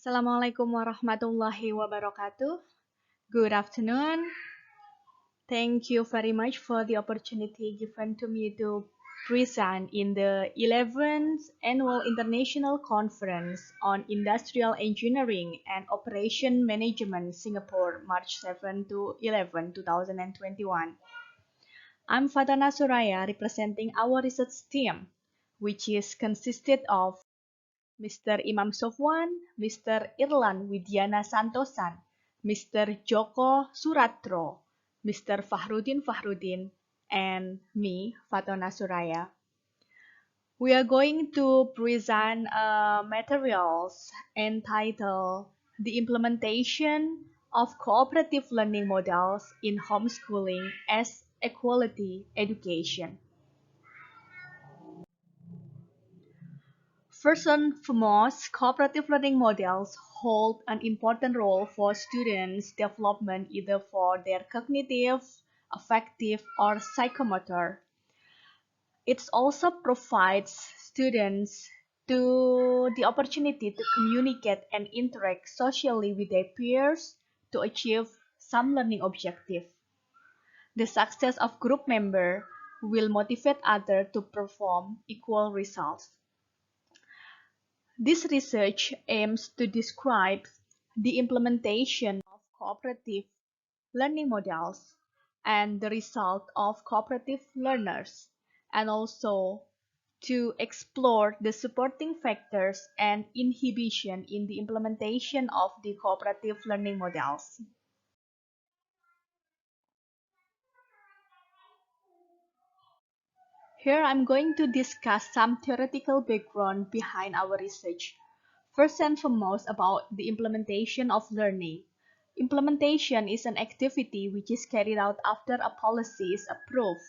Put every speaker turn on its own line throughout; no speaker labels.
Assalamualaikum warahmatullahi wabarakatuh. Good afternoon. Thank you very much for the opportunity given to me to present in the 11th Annual International Conference on Industrial Engineering and Operation Management, Singapore, March 7 to 11, 2021. I'm Fatona Suraya, representing our research team, which is consisted of Mr. Imam Shofwan, Mr. Irlan Widyana Santosa, Mr. Joko Sutarto, Mr. Fakhruddin, and me, Fatona Suraya. We are going to present materials entitled The Implementation of Cooperative Learning Models in Homeschooling as Equality Education. First and foremost, cooperative learning models hold an important role for students' development either for their cognitive, affective, or psychomotor. It also provides students the opportunity to communicate and interact socially with their peers to achieve some learning objective. The success of group member will motivate others to perform equal results. This research aims to describe the implementation of cooperative learning models and the result of cooperative learners, and also to explore the supporting factors and inhibition in the implementation of the cooperative learning models. Here I'm going to discuss some theoretical background behind our research. First and foremost, about the implementation of learning. Implementation is an activity which is carried out after a policy is approved.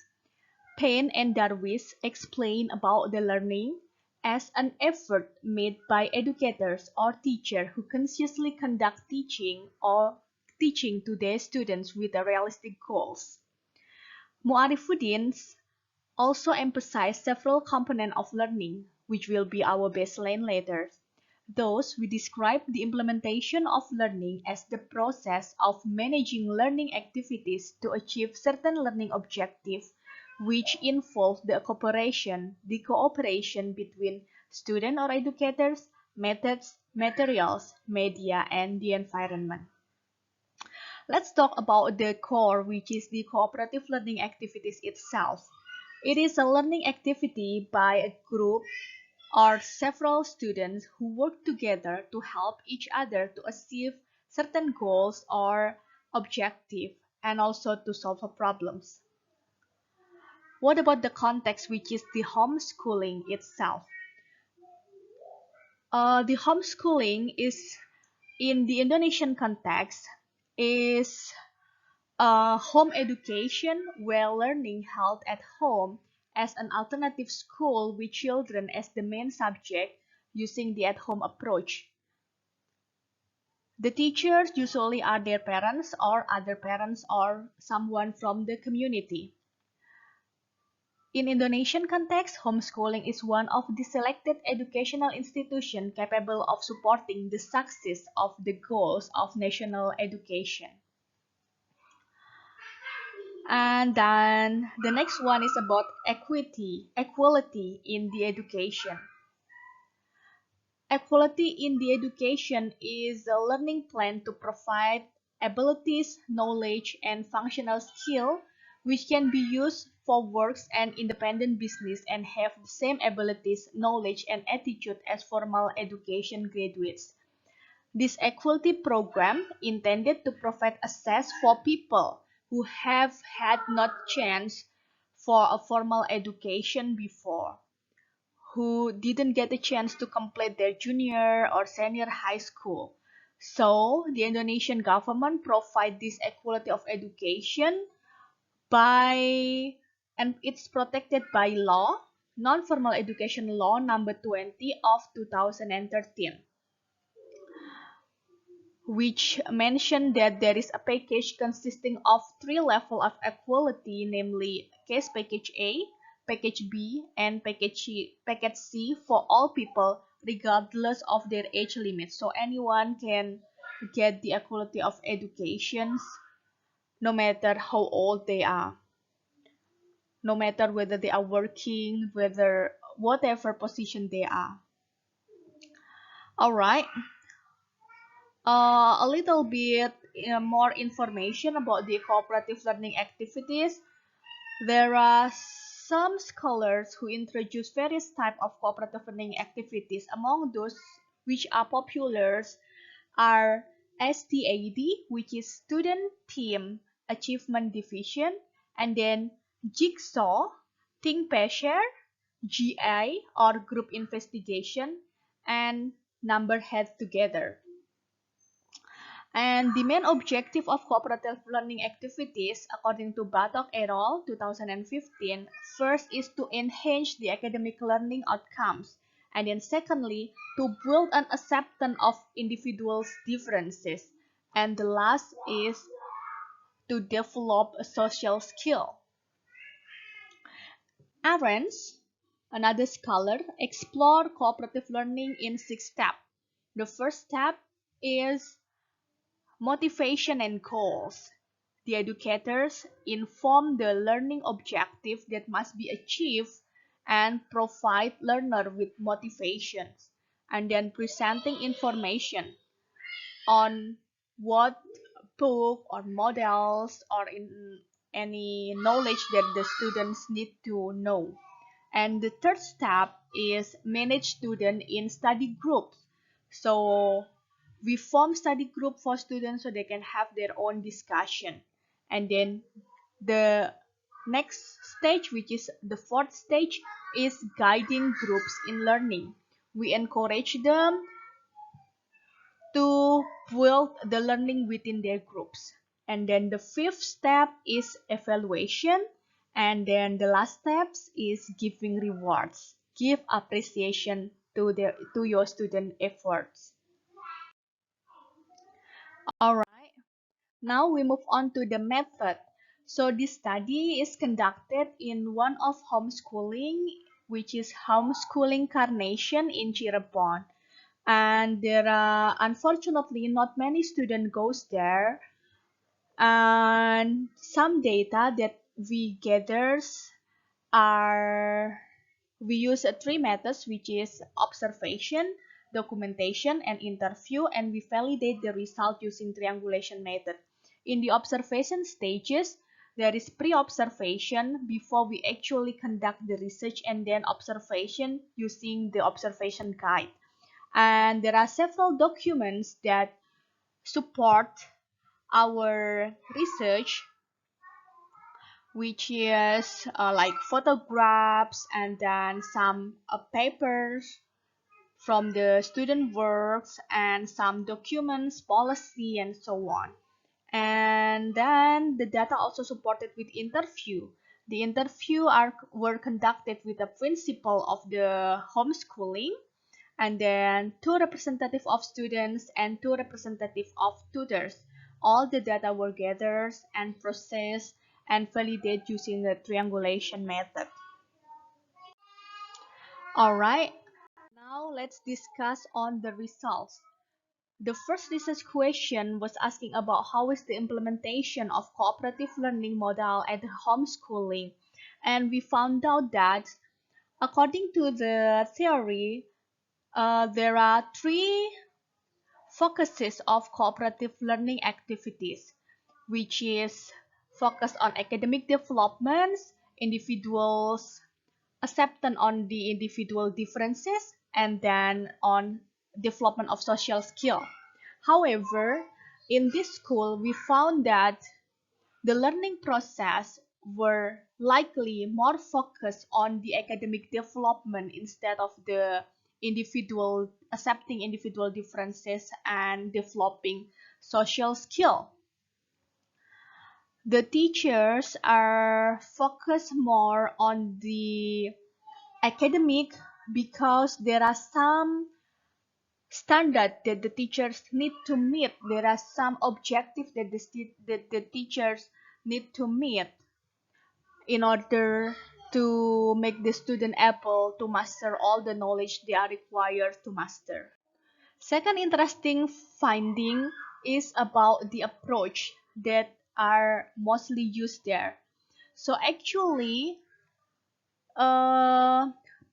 Payne and Darwish explain about the learning as an effort made by educators or teachers who consciously conduct teaching to their students with realistic goals. Muarifuddin also emphasize several components of learning, which will be our baseline later. Thus, we describe the implementation of learning as the process of managing learning activities to achieve certain learning objectives, which involve the cooperation between student or educators, methods, materials, media, and the environment. Let's talk about the core, which is the cooperative learning activities itself. It is a learning activity by a group or several students who work together to help each other to achieve certain goals or objectives and also to solve problems. What about the context, which is the homeschooling itself? The homeschooling is in the Indonesian context is home education where learning held at home as an alternative school with children as the main subject using the at-home approach. The teachers usually are their parents or other parents or someone from the community. In Indonesian context, homeschooling is one of the selected educational institutions capable of supporting the success of the goals of national education. And then the next one is about equality in the education. Equality in the education is a learning plan to provide abilities, knowledge, and functional skill which can be used for works and independent business and have the same abilities, knowledge, and attitude as formal education graduates. This equality program intended to provide access for people who have had not chance for a formal education before, who didn't get a chance to complete their junior or senior high school. So the Indonesian government provide this equality of education and it's protected by law, Non-Formal Education Law number 20 of 2013. Which mentioned that there is a package consisting of 3 levels of equality, namely case package A, package B, and package C for all people, regardless of their age limit. So anyone can get the equality of education no matter how old they are, no matter whether they are working, whether whatever position they are. All right. A little bit more information about the cooperative learning activities. There are some scholars who introduce various types of cooperative learning activities. Among those which are popular are STAD, which is Student Team Achievement Division, and then Jigsaw, Think Pair Share, GI or Group Investigation, and Number Head Together. And the main objective of cooperative learning activities, according to Batok et al. 2015, first is to enhance the academic learning outcomes, and then secondly, to build an acceptance of individuals' differences, and the last is to develop a social skill. Ahrens, another scholar, explored cooperative learning in 6 steps. The first step is motivation and goals. The educators inform the learning objective that must be achieved and provide learner with motivations, and then presenting information on what book or models or in any knowledge that the students need to know. And the third step is manage students in study groups. So we form study group for students so they can have their own discussion. And then the next stage, which is the fourth stage, is guiding groups in learning. We encourage them to build the learning within their groups. And then the fifth step is evaluation. And then the last steps is giving rewards. Give appreciation to your student efforts. All right. Now we move on to the method. So this study is conducted in one of homeschooling, which is Homeschooling Carnation in Cirebon. And there are unfortunately not many students goes there, and some data that we gathers are we use 3 methods, which is observation, documentation, and interview, and we validate the result using triangulation method. In the observation stages, there is pre-observation before we actually conduct the research, and then observation using the observation guide. And there are several documents that support our research, which is like photographs and then some papers from the student works and some documents, policy, and so on. And then the data also supported with interview. The interview were conducted with the principal of the homeschooling, and then 2 representatives of students and 2 representatives of tutors. All the data were gathered and processed and validated using the triangulation method. Alright, now let's discuss on the results. The first research question was asking about how is the implementation of cooperative learning model at homeschooling. And we found out that according to the theory, there are 3 focuses of cooperative learning activities, which is focused on academic developments, individuals' acceptance on the individual differences, and then on development of social skill. However, in this school, we found that the learning process were likely more focused on the academic development instead of the individual accepting individual differences and developing social skill. The teachers are focused more on the academic because there are some standard that the teachers need to meet. There are some objectives that the teachers need to meet in order to make the student able to master all the knowledge they are required to master. Second interesting finding is about the approach that are mostly used there. So actually, uh,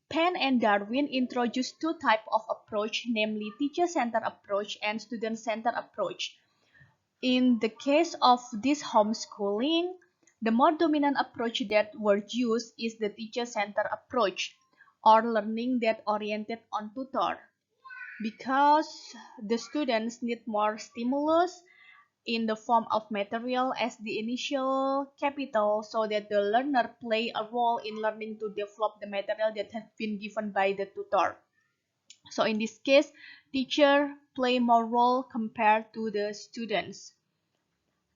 Penn and Darwin introduced two types of approach, namely teacher-centered approach and student-centered approach. In the case of this homeschooling, the more dominant approach that were used is the teacher-centered approach, or learning that oriented on tutor, because the students need more stimulus in the form of material as the initial capital, so that the learner play a role in learning to develop the material that has been given by the tutor. So in this case, teacher play more role compared to the students.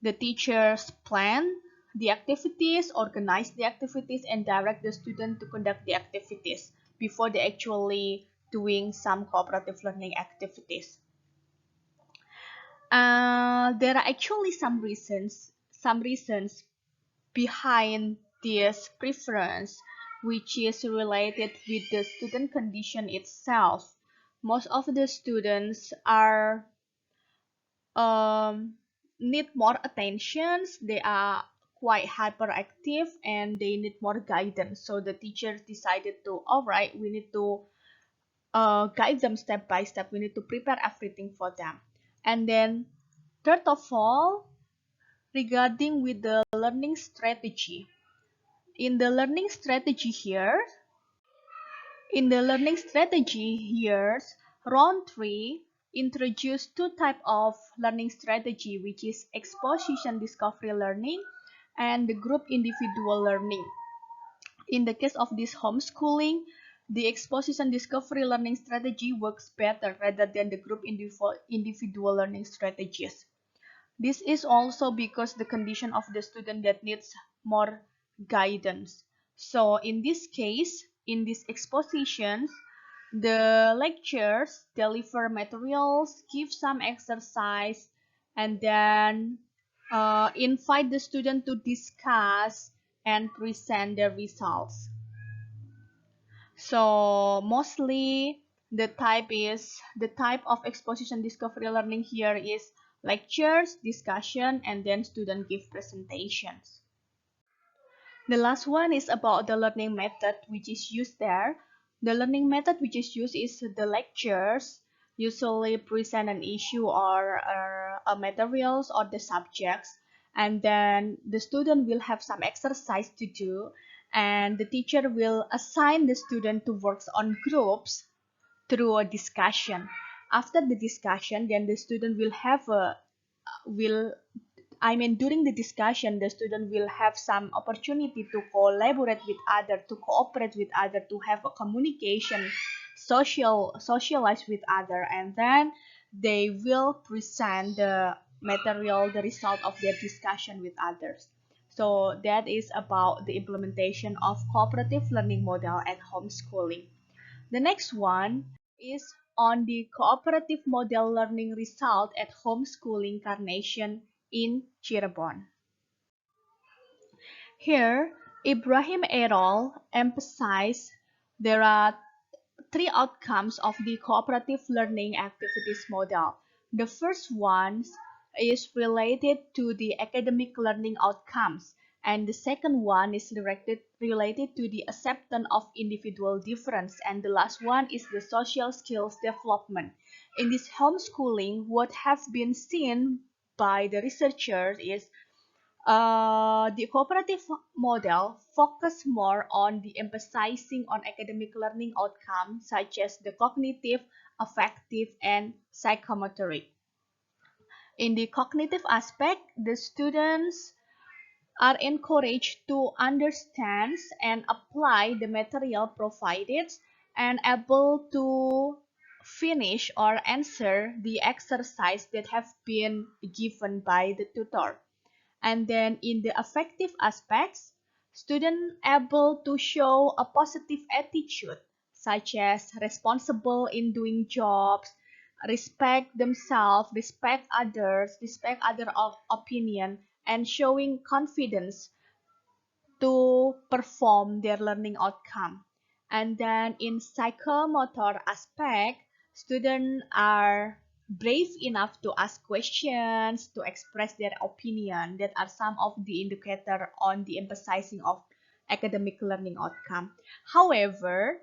The teachers plan the activities, organize the activities, and direct the student to conduct the activities before they actually doing some cooperative learning activities. There are actually some reasons behind this preference, which is related with the student condition itself. Most of the students are um, need more attentions. They are quite hyperactive and they need more guidance. So the teacher decided to, all right, we need to guide them step by step. We need to prepare everything for them. And then third of all, regarding with the learning strategy. In the learning strategy here, In the learning strategy here, round 3 introduced two types of learning strategy, which is exposition discovery learning and the group individual learning. In the case of this homeschooling, the exposition discovery learning strategy works better rather than the group individual learning strategies. This is also because the condition of the student that needs more guidance. So in this case, in these expositions, the lectures deliver materials, give some exercise, and then invite the student to discuss and present their results. So mostly the type of exposition discovery learning here is lectures, discussion, and then student give presentations. The last one is about the learning method which is used there. The learning method which is used is the lectures usually present an issue or a materials or the subjects, and then the student will have some exercise to do, and the teacher will assign the student to work on groups through a discussion. After the discussion, then the student will have a will during the discussion, the student will have some opportunity to collaborate with other, to cooperate with other, to have a communication, socialize with other, and then they will present the material, the result of their discussion with others. So that is about the implementation of cooperative learning model at homeschooling. The next one is on the cooperative model learning result at homeschooling Carnation in Cirebon. Here, Ibrahim et al. Emphasize there are three outcomes of the cooperative learning activities model. The first one is related to the academic learning outcomes, and the second one is related to the acceptance of individual difference, and the last one is the social skills development. In this homeschooling, what has been seen by the researchers is the cooperative model focus more on the emphasizing on academic learning outcomes such as the cognitive, affective, and psychomotoric. In the cognitive aspect, the students are encouraged to understand and apply the material provided and able to finish or answer the exercise that have been given by the tutor. And then in the affective aspects, students able to show a positive attitude, such as responsible in doing jobs, respect themselves, respect others, respect other opinion, and showing confidence to perform their learning outcome. And then in psychomotor aspect, students are brave enough to ask questions, to express their opinion. That are some of the indicators on the emphasizing of academic learning outcome. However,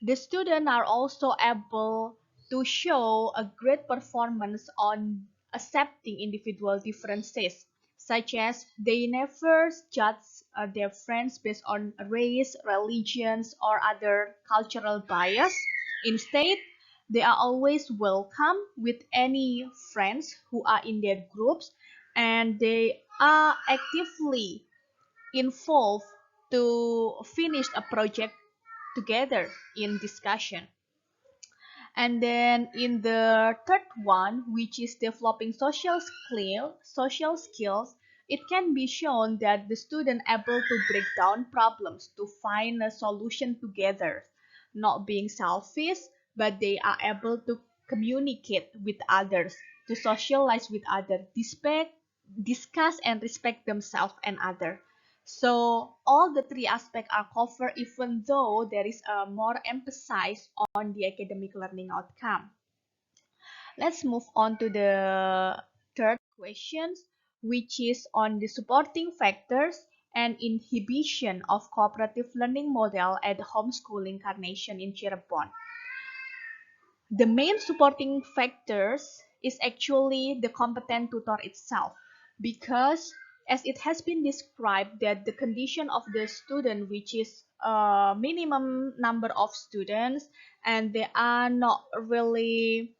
the students are also able to show a great performance on accepting individual differences, such as they never judge their friends based on race, religions, or other cultural bias. Instead, they are always welcome with any friends who are in their groups, and they are actively involved to finish a project together in discussion. And then in the third one, which is developing social skills, it can be shown that the student able to break down problems to find a solution together, not being selfish, but they are able to communicate with others, to socialize with others, discuss and respect themselves and others. So all the three aspects are covered, even though there is a more emphasis on the academic learning outcome. Let's move on to the third questions, which is on the supporting factors and inhibition of cooperative learning model at homeschooling carnation in Cirebon. The main supporting factors is actually the competent tutor itself, because as it has been described that the condition of the student, which is a minimum number of students, and they are not really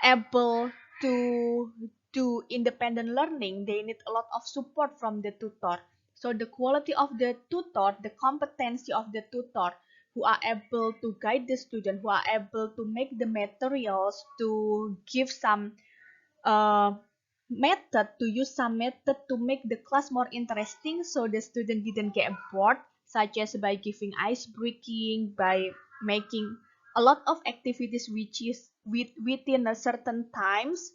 able to do independent learning, they need a lot of support from the tutor. So the quality of the tutor, the competency of the tutor, who are able to guide the student, who are able to make the materials, to give some uh, method, to use some method to make the class more interesting so the student didn't get bored, such as by giving ice breaking, by making a lot of activities which is within a certain times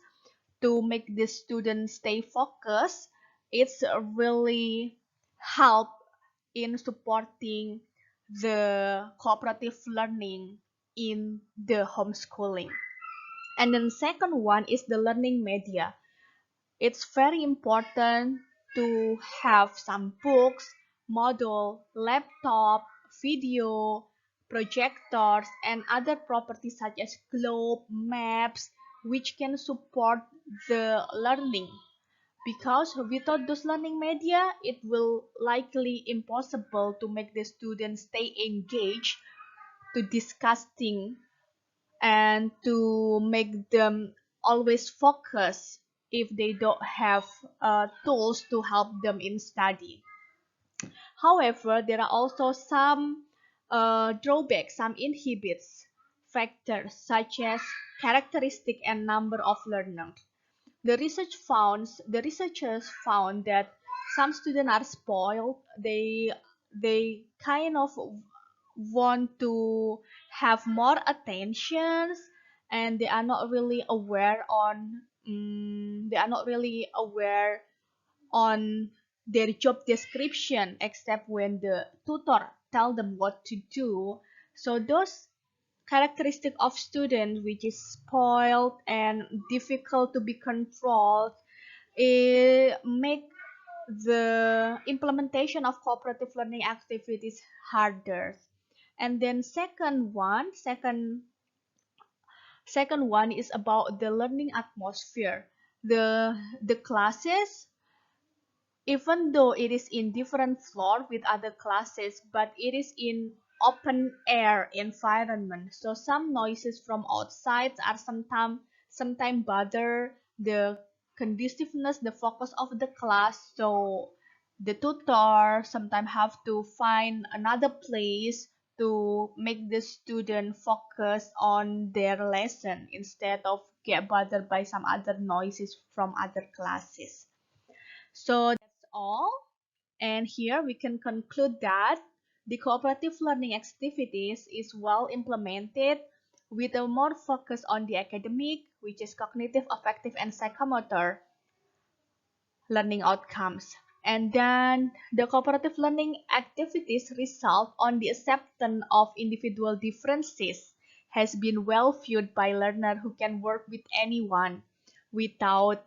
to make the student stay focused. It's really help in supporting the cooperative learning in the homeschooling. And then second one is the learning media. It's very important to have some books, model, laptop, video, projectors, and other properties such as globe, maps, which can support the learning. Because without those learning media, it will likely impossible to make the students stay engaged to discussing and to make them always focus if they don't have tools to help them in study. However, there are also some drawbacks, some inhibits factors such as characteristic and number of learners. The researchers found that some students are spoiled. They kind of want to have more attentions, and they are not really aware on their job description except when the tutor tell them what to do. So those characteristic of student which is spoiled and difficult to be controlled, it make the implementation of cooperative learning activities harder. And then second one is about the learning atmosphere. The classes, even though it is in different floor with other classes, but it is in open air environment, so some noises from outside are sometimes bother the conduciveness, the focus of the class. So the tutor sometimes have to find another place to make the student focus on their lesson instead of get bothered by some other noises from other classes. So that's all. And here we can conclude that the cooperative learning activities is well implemented with a more focus on the academic, which is cognitive, affective, and psychomotor learning outcomes. And then the cooperative learning activities result on the acceptance of individual differences has been well viewed by learners who can work with anyone without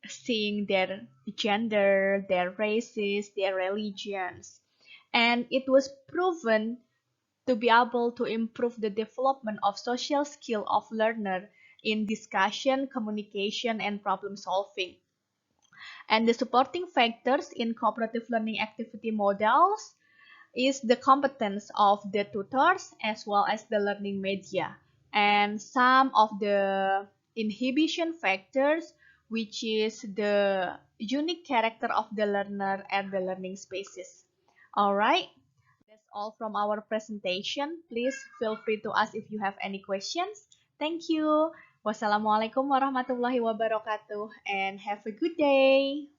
seeing their gender, their races, their religions. And it was proven to be able to improve the development of social skill of learner in discussion, communication, and problem solving. And the supporting factors in cooperative learning activity models is the competence of the tutors as well as the learning media. And some of the inhibition factors, which is the unique character of the learner and the learning spaces. Alright, that's all from our presentation. Please feel free to ask if you have any questions. Thank you. Wassalamualaikum warahmatullahi wabarakatuh and have a good day.